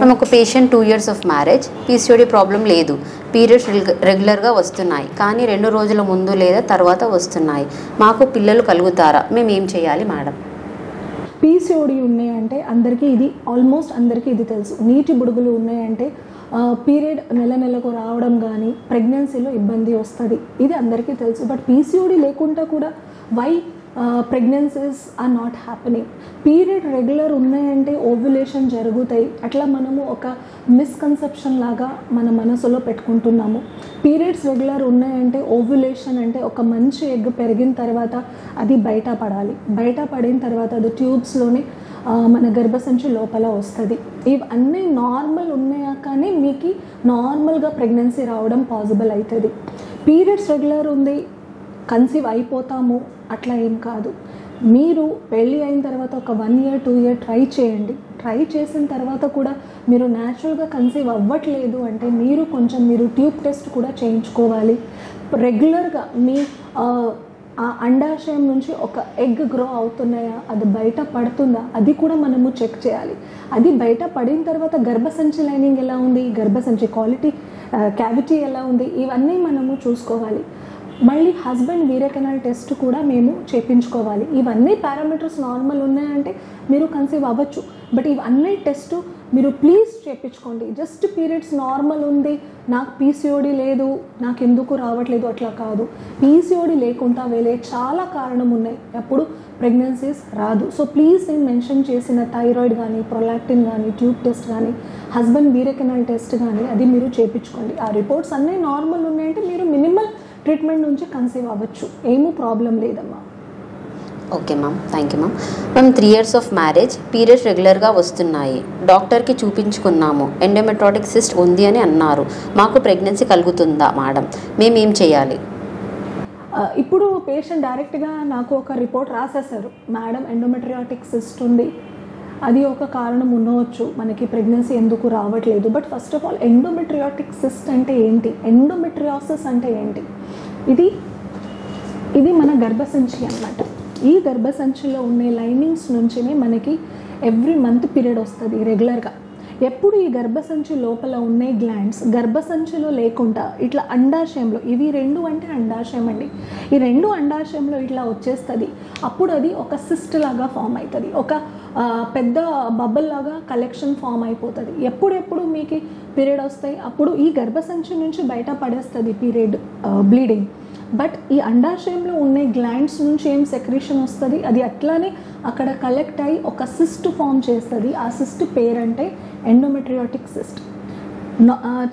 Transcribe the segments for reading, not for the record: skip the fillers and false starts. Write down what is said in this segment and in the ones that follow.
మేము ఒక patient 2 years of marriage, PCOD problem లేదు, పీరియడ్స్ రెగ్యులర్గా వస్తున్నాయి, కానీ 2 రోజుల ముందు లేదా తర్వాత వస్తున్నాయి. మాకు పిల్లలు కలుగుతారా? మేము ఏం చేయాలి మేడం? పీసీఓడి ఉన్నాయంటే అందరికీ ఇది ఆల్మోస్ట్ అందరికీ ఇది తెలుసు. నీటి బుడుగులు ఉన్నాయంటే పీరియడ్ నెలకు రావడం కానీ ప్రెగ్నెన్సీలో ఇబ్బంది వస్తుంది, ఇది అందరికీ తెలుసు. బట్ పీసీఓడి లేకుండా కూడా why pregnancies are not happening? Period regular ఉన్నాయంటే ఓవ్యులేషన్ జరుగుతాయి, అట్లా మనము ఒక మిస్కన్సెప్షన్ లాగా మన మనసులో పెట్టుకుంటున్నాము. పీరియడ్స్ రెగ్యులర్ ఉన్నాయంటే ఓవ్యులేషన్ అంటే ఒక మంచి ఎగ్ పెరిగిన తర్వాత అది బయటపడాలి, బయటపడిన తర్వాత అది ట్యూబ్స్లోనే మన గర్భసంచి లోపల వస్తుంది. ఇవన్నీ నార్మల్ ఉన్నాయా కానీ మీకు నార్మల్గా ప్రెగ్నెన్సీ రావడం పాసిబుల్ అవుతుంది. పీరియడ్స్ రెగ్యులర్ ఉంది కన్సీవ్ అయిపోతాము అట్లా ఏం కాదు. మీరు పెళ్ళి అయిన తర్వాత ఒక 1 year 2 year ట్రై చేయండి. ట్రై చేసిన తర్వాత కూడా మీరు న్యాచురల్గా కన్సీవ్ అవ్వట్లేదు అంటే మీరు ట్యూబ్ టెస్ట్ కూడా చేయించుకోవాలి. రెగ్యులర్గా మీ ఆ అండాశయం నుంచి ఒక ఎగ్ గ్రో అవుతున్నాయా, అది బయట పడుతుందా, అది కూడా మనము చెక్ చేయాలి. అది బయట పడిన తర్వాత గర్భసంచి లైనింగ్ ఎలా ఉంది, గర్భసంచి క్యావిటీ ఎలా ఉంది, ఇవన్నీ మనము చూసుకోవాలి. మళ్ళీ హస్బెండ్ వీరే కెనాల్ టెస్ట్ కూడా మేము చేయించుకోవాలి. ఇవన్నీ పారామీటర్స్ నార్మల్ ఉన్నాయంటే మీరు కన్సీవ్ అవ్వచ్చు. బట్ ఇవన్నీ టెస్ట్ మీరు ప్లీజ్ చేయించుకోండి. జస్ట్ పీరియడ్స్ నార్మల్ ఉంది, నాకు పీసీఓడి లేదు, నాకు ఎందుకు రావట్లేదు అట్లా కాదు. పీసీఓడి లేకుండా వేరే చాలా కారణం ఉన్నాయి, అప్పుడు ప్రెగ్నెన్సీస్ రాదు. సో ప్లీజ్ నేను మెన్షన్ చేసిన థైరాయిడ్ కానీ, ప్రొలాక్టిన్ కానీ, ట్యూబ్ టెస్ట్ కానీ, హస్బెండ్ వీరే కెనాల్ టెస్ట్ కానీ అది మీరు చేయించుకోండి. ఆ రిపోర్ట్స్ అన్నీ నార్మల్ ఉన్నాయంటే మీరు మినిమల్ ట్రీట్మెంట్ నుంచి కన్సీవ్ అవ్వచ్చు, ఏమీ ప్రాబ్లం లేదమ్మా. Okay ma'am, thank you ma'am. మేము 3 years ఆఫ్ మ్యారేజ్, పీరియడ్స్ రెగ్యులర్గా వస్తున్నాయి, డాక్టర్కి చూపించుకున్నాము, ఎండోమెట్రియాటిక్ సిస్ట్ ఉంది అని అన్నారు. మాకు ప్రెగ్నెన్సీ కలుగుతుందా మేడం? మేము ఏం చేయాలి? ఇప్పుడు పేషెంట్ డైరెక్ట్గా నాకు ఒక రిపోర్ట్ రాసేశారు, మేడం ఎండోమెట్రియాటిక్ సిస్ట్ ఉంది, అది ఒక కారణం ఉండవచ్చు మనకి ప్రెగ్నెన్సీ ఎందుకు రావట్లేదు. But first of all endometriotic cyst అంటే ఏంటి, ఎండోమెట్రియాసిస్ అంటే ఏంటి? ఇది మన గర్భసంచి అన్నమాట. ఈ గర్భసంచిలో ఉండే లైనింగ్స్ నుంచినే మనకి ఎవ్రీ మంత్ పీరియడ్ వస్తుంది రెగ్యులర్గా. ఎప్పుడు ఈ గర్భసంచి లోపల ఉండే గ్లాండ్స్ గర్భసంచిలో లేకుండా ఇట్లా అండాశయంలో, ఇవి 2 అంటే అండాశయం అండి, ఈ 2 అండాశయంలో ఇట్లా వచ్చేస్తుంది. అప్పుడు అది ఒక సిస్ట్ లాగా ఫామ్ అవుతుంది, ఒక పెద్ద బబుల్ లాగా కలెక్షన్ ఫామ్ అయిపోతుంది. ఎప్పుడెప్పుడు మీకు పీరియడ్ వస్తాయి అప్పుడు ఈ గర్భసంచి నుంచి బయట పడేస్తుంది పీరియడ్ బ్లీడింగ్. బట్ ఈ అండాశయంలో ఉండే గ్లాండ్స్ నుంచి ఏం సెక్రేషన్ వస్తుంది, అది అట్లానే అక్కడ కలెక్ట్ అయ్యి ఒక సిస్ట్ ఫామ్ చేస్తుంది. ఆ సిస్ట్ పేరంటే ఎండోమెట్రియాటిక్ సిస్ట్.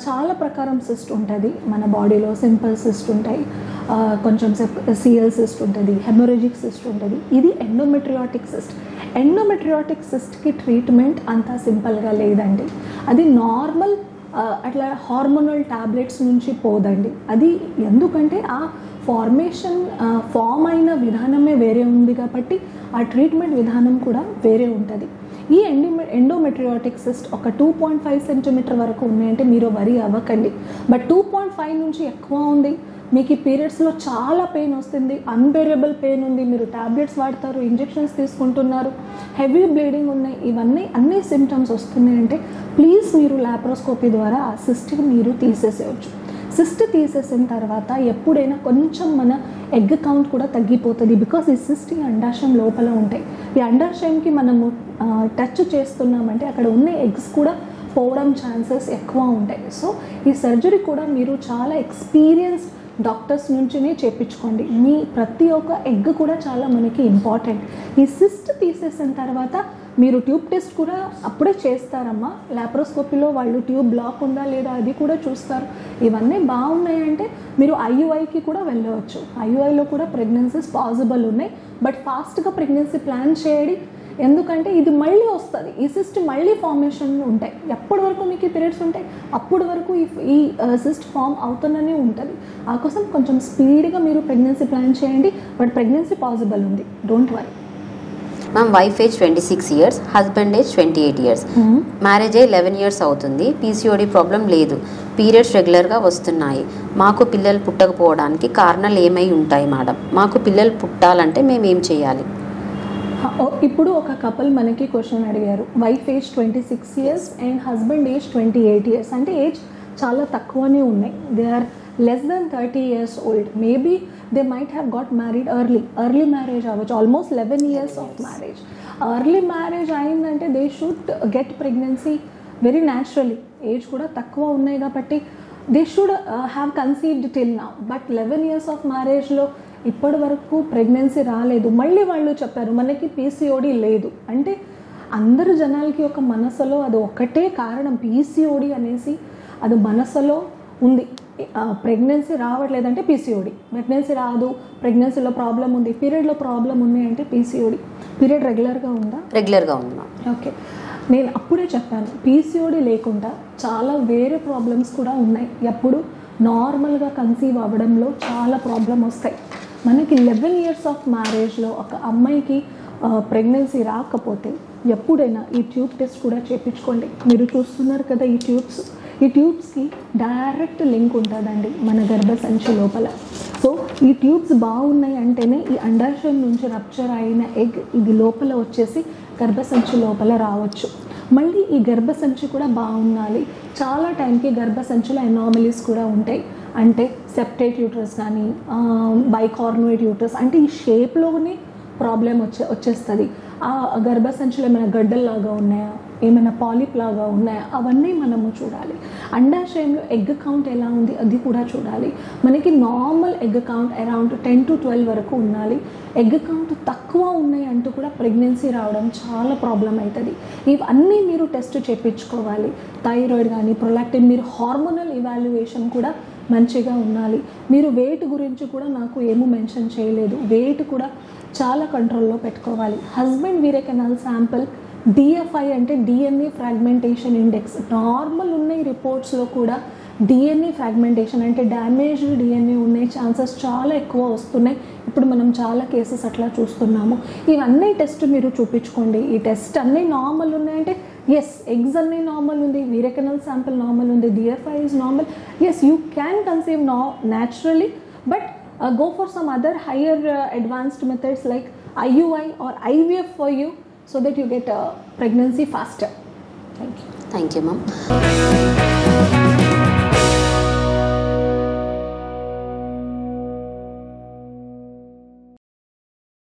చాలా ప్రకారం సిస్ట్ ఉంటుంది మన బాడీలో. సింపుల్ సిస్ట్ ఉంటాయి, కొంచెం సిఎల్ సిస్ట్ ఉంటుంది, హెమరేజిక్ సిస్ట్ ఉంటుంది. ఇది ఎండోమెట్రియాటిక్ సిస్ట్. ఎండోమెట్రియాటిక్ సిస్ట్కి ట్రీట్మెంట్ అంత సింపుల్గా లేదండి. అది నార్మల్ అట్లా హార్మోనల్ టాబ్లెట్స్ నుంచి పోదండి. అది ఎందుకంటే ఆ ఫామ్ అయిన విధానమే వేరే ఉంది కాబట్టి ఆ ట్రీట్మెంట్ విధానం కూడా వేరే ఉంటుంది. ఈ ఎండోమెట్రియాటిక్ సిస్ట్ ఒక 2.5 centimeter వరకు ఉన్నాయంటే మీరు వరి అవ్వకండి. బట్ 2.5 నుంచి ఎక్కువ ఉంది, మీకు ఈ పీరియడ్స్లో చాలా పెయిన్ వస్తుంది, అన్బేరబుల్ పెయిన్ ఉంది, మీరు ట్యాబ్లెట్స్ వాడతారు, ఇంజెక్షన్స్ తీసుకుంటున్నారు, హెవీ బ్లీడింగ్ ఉన్నాయి, ఇవన్నీ అన్ని సిమ్టమ్స్ వస్తున్నాయంటే ప్లీజ్ మీరు లాప్రోస్కోపీ ద్వారా ఆ సిస్ట్ని మీరు తీసేసేయచ్చు. సిస్ట్ తీసేసిన తర్వాత ఎప్పుడైనా కొంచెం మన ఎగ్ కౌంట్ కూడా తగ్గిపోతుంది. బికాస్ ఈ సిస్ట్ ఈ అండాశయం లోపల ఉంటాయి. ఈ అండాశయంకి మనము టచ్ చేస్తున్నామంటే అక్కడ ఉన్న ఎగ్స్ కూడా పోవడం ఛాన్సెస్ ఎక్కువ ఉంటాయి. సో ఈ సర్జరీ కూడా మీరు చాలా ఎక్స్పీరియన్స్డ్ డాక్టర్స్ నుంచినే చేయించుకోండి. మీ ప్రతి ఒక్క ఎగ్ కూడా చాలా మనకి ఇంపార్టెంట్. ఈ సిస్ట్ తీసేసిన తర్వాత మీరు ట్యూబ్ టెస్ట్ కూడా అప్పుడే చేస్తారమ్మా. లాప్రోస్కోపీలో వాళ్ళు ట్యూబ్ బ్లాక్ ఉందా లేదా అది కూడా చూస్తారు. ఇవన్నీ బాగున్నాయంటే మీరు ఐయుఐకి కూడా వెళ్ళవచ్చు. ఐయుఐలో కూడా ప్రెగ్నెన్సీస్ పాసిబుల్ ఉన్నాయి. బట్ ఫాస్ట్గా ప్రెగ్నెన్సీ ప్లాన్ చేయండి, ఎందుకంటే ఇది మళ్ళీ వస్తుంది, ఈ సిస్ట్ మళ్ళీ ఫార్మేషన్ ఉంటాయి. ఎప్పటి వరకు మీకు పీరియడ్స్ ఉంటాయి అప్పటి వరకు ఈ సిస్ట్ ఫామ్ అవుతుందనే ఉంటుంది. ఆ కోసం కొంచెం స్పీడ్గా మీరు ప్రెగ్నెన్సీ ప్లాన్ చేయండి. బట్ ప్రెగ్నెన్సీ పాసిబుల్ ఉంది, don't worry. Ma'am wife age 26 years, husband age 28 years, marriage అయ్యి 11 years అవుతుంది, పీసీఓడి ప్రాబ్లం లేదు, పీరియడ్స్ రెగ్యులర్గా వస్తున్నాయి. మాకు పిల్లలు పుట్టకపోవడానికి కారణాలు ఏమై ఉంటాయి మేడం? మాకు పిల్లలు పుట్టాలంటే మేము ఏం చేయాలి? ఇప్పుడు ఒక కపుల్ మనకి క్వశ్చన్ అడిగారు, wife age 26 years and husband age 28 years, అంటే ఏజ్ చాలా తక్కువనే ఉన్నాయి. They are less than 30 years old. Maybe they might have got married early marriage అవ్వచ్చు, almost 11 years of marriage. Early marriage అయిందంటే they should get pregnancy very naturally. Age కూడా తక్కువ ఉన్నాయి కాబట్టి they should have conceived till now. But 11 years of మ్యారేజ్లో ఇప్పటి వరకు pregnancy రాలేదు. మళ్ళీ వాళ్ళు చెప్పారు మనకి పీసీఓడి లేదు అంటే, అందరు జనాలకి ఒక మనసులో అది ఒకటే కారణం, పీసీఓడి అనేసి అది మనసులో ఉంది. ప్రెగ్నెన్సీ రావట్లేదంటే పీసీఓడి, ప్రెగ్నెన్సీ రాదు, ప్రెగ్నెన్సీలో ప్రాబ్లం ఉంది, పీరియడ్లో ప్రాబ్లం ఉంది అంటే పీసీఓడి. పీరియడ్ రెగ్యులర్గా ఉందా? రెగ్యులర్గా ఉంది. ఓకే, నేను అప్పుడే చెప్పాను పీసీఓడి లేకుండా చాలా వేరే ప్రాబ్లమ్స్ కూడా ఉన్నాయి. ఎప్పుడు నార్మల్గా కన్సీవ్ అవ్వడంలో చాలా ప్రాబ్లం వస్తాయి. మనకి 11 years ఆఫ్ మ్యారేజ్లో ఒక అమ్మాయికి ప్రెగ్నెన్సీ రాకపోతే ఎప్పుడైనా ఈ ట్యూబ్ టెస్ట్ కూడా చేయించుకోండి. మీరు చూస్తున్నారు కదా ఈ ట్యూబ్స్కి డైరెక్ట్ లింక్ ఉంటుందండి మన గర్భసంచి లోపల. సో ఈ ట్యూబ్స్ బాగున్నాయి అంటేనే ఈ అండాశయం నుంచి రప్చర్ అయిన ఎగ్ ఇది లోపల వచ్చేసి గర్భసంచి లోపల రావచ్చు. మళ్ళీ ఈ గర్భసంచి కూడా బాగుండాలి. చాలా టైంకి గర్భసంచిలో ఎనామలీస్ కూడా ఉంటాయి. అంటే సెప్టేట్ యూట్రస్ కానీ బైకార్నోయిడ్ యూట్రస్, అంటే ఈ షేప్లోనే ప్రాబ్లం వచ్చేస్తుంది. ఆ గర్భసంచిలో ఏమైనా గడ్డల్లాగా ఉన్నాయా, ఏమైనా పాలిప్ లాగా ఉన్నాయా, అవన్నీ మనము చూడాలి. అండాశయంలో ఎగ్ కౌంట్ ఎలా ఉంది అది కూడా చూడాలి. మనకి normal egg count around 10 to 12 వరకు ఉండాలి. ఎగ్ కౌంట్ తక్కువ ఉన్నాయి అంటూ కూడా ప్రెగ్నెన్సీ రావడం చాలా ప్రాబ్లం అవుతుంది. ఇవన్నీ మీరు టెస్ట్ చేయించుకోవాలి. థైరాయిడ్ కానీ ప్రొలాక్టిన్, మీరు హార్మోనల్ ఇవాల్యుయేషన్ కూడా మంచిగా ఉండాలి. మీరు వెయిట్ గురించి కూడా నాకు ఏమీ మెన్షన్ చేయలేదు. వెయిట్ కూడా చాలా కంట్రోల్లో పెట్టుకోవాలి. హస్బెండ్ వీరెకనల్ శాంపిల్ డిఎఫ్ఐ అంటే డిఎన్ఏ ఫ్రాగ్మెంటేషన్ ఇండెక్స్ నార్మల్ ఉన్నాయి. రిపోర్ట్స్లో కూడా డిఎన్ఏ ఫ్రాగ్మెంటేషన్ అంటే డ్యామేజ్డ్ డిఎన్ఏ ఉండే ఛాన్సెస్ చాలా ఎక్కువ వస్తున్నాయి. ఇప్పుడు మనం చాలా కేసెస్ అట్లా చూస్తున్నాము. ఇవన్నీ టెస్ట్ మీరు చూపించుకోండి. ఈ టెస్ట్ అన్నీ నార్మల్ ఉన్నాయంటే ఎస్, ఎగ్స్ అన్నీ నార్మల్ ఉంది, వీరెకనల్ శాంపిల్ నార్మల్ ఉంది, DFI is normal, yes you can conceive naturally, but go for some other higher advanced methods like IUI or IVF for you so that you get pregnancy faster. Thank you. Thank you, ma'am.